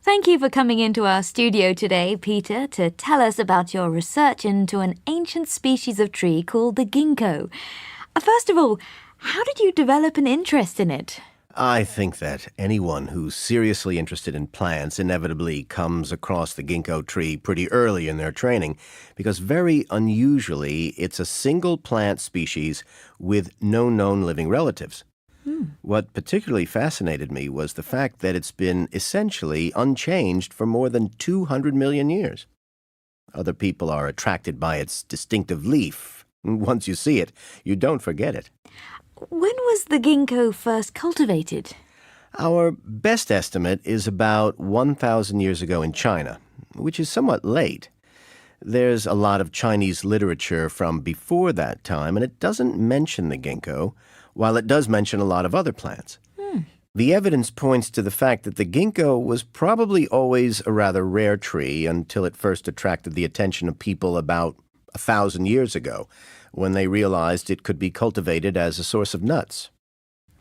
Thank you for coming into our studio today, Peter, to tell us about your research into an ancient species of tree called the ginkgo. First of all, how did you develop an interest in it? I think that anyone who's seriously interested in plants inevitably comes across the ginkgo tree pretty early in their training because very unusually it's a single plant species with no known living relatives. What particularly fascinated me was the fact that it's been essentially unchanged for more than 200 million years. Other people are attracted by its distinctive leaf. Once you see it, you don't forget it. When was the ginkgo first cultivated? Our best estimate is about 1,000 years ago in China, which is somewhat late. There's a lot of Chinese literature from before that time, and it doesn't mention the ginkgo, while it does mention a lot of other plants. The evidence points to the fact that the ginkgo was probably always a rather rare tree until it first attracted the attention of people about 1,000 years ago, when they realized it could be cultivated as a source of nuts.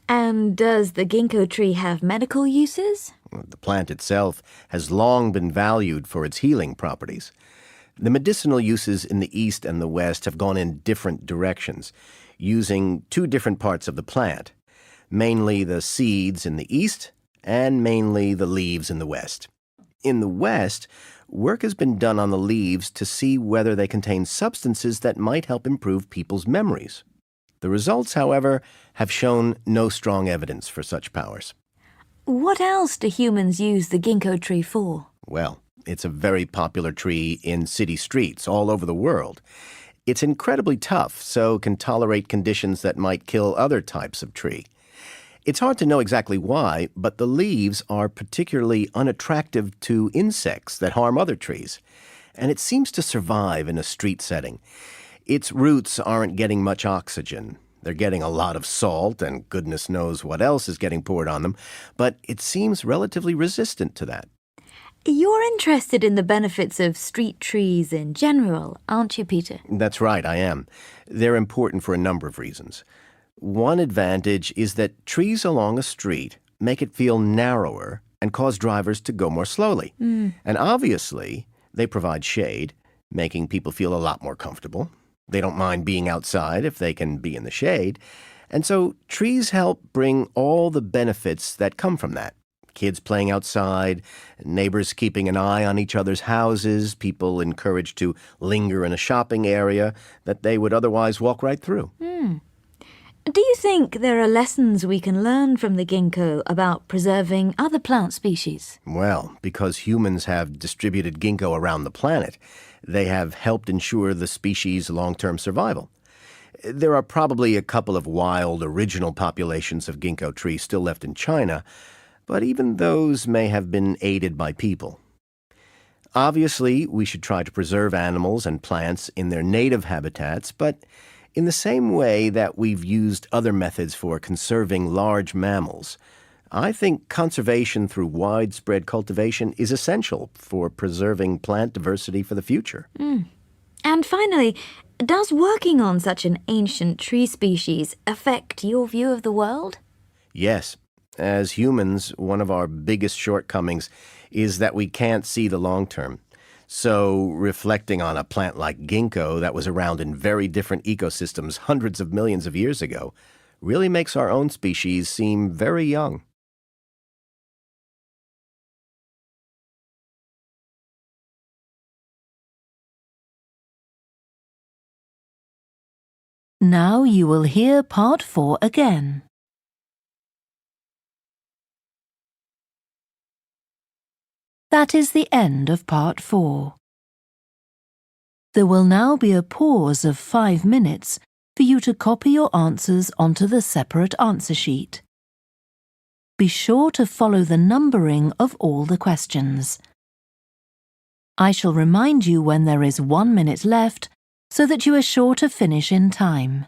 And does the ginkgo tree have medical uses? The plant itself has long been valued for its healing properties. The medicinal uses in the East and the West have gone in different directions, using two different parts of the plant, mainly the seeds in the East and mainly the leaves in the West. In the West, work has been done on the leaves to see whether they contain substances that might help improve people's memories. The results, however, have shown no strong evidence for such powers. What else do humans use the ginkgo tree for? Well, it's a very popular tree in city streets all over the world. It's incredibly tough, so can tolerate conditions that might kill other types of tree. It's hard to know exactly why, but the leaves are particularly unattractive to insects that harm other trees, and it seems to survive in a street setting. Its roots aren't getting much oxygen. They're getting a lot of salt, and goodness knows what else is getting poured on them, but it seems relatively resistant to that. You're interested in the benefits of street trees in general, aren't you, Peter? That's right, I am. They're important for a number of reasons. One advantage is that trees along a street make it feel narrower and cause drivers to go more slowly. And obviously, they provide shade, making people feel a lot more comfortable. They don't mind being outside if they can be in the shade. And so trees help bring all the benefits that come from that. Kids playing outside, neighbors keeping an eye on each other's houses, people encouraged to linger in a shopping area that they would otherwise walk right through. Do you think there are lessons we can learn from the ginkgo about preserving other plant species? Well, because humans have distributed ginkgo around the planet, they have helped ensure the species' long-term survival. There are probably a couple of wild original populations of ginkgo trees still left in China, but even those may have been aided by people. Obviously, we should try to preserve animals and plants in their native habitats, but in the same way that we've used other methods for conserving large mammals, I think conservation through widespread cultivation is essential for preserving plant diversity for the future. And finally, does working on such an ancient tree species affect your view of the world? Yes. As humans, one of our biggest shortcomings is that we can't see the long term. So reflecting on a plant like ginkgo that was around in very different ecosystems hundreds of millions of years ago really makes our own species seem very young. Now you will hear part 4 again. That is the end of part 4. There will now be a pause of 5 minutes for you to copy your answers onto the separate answer sheet. Be sure to follow the numbering of all the questions. I shall remind you when there is 1 minute left so that you are sure to finish in time.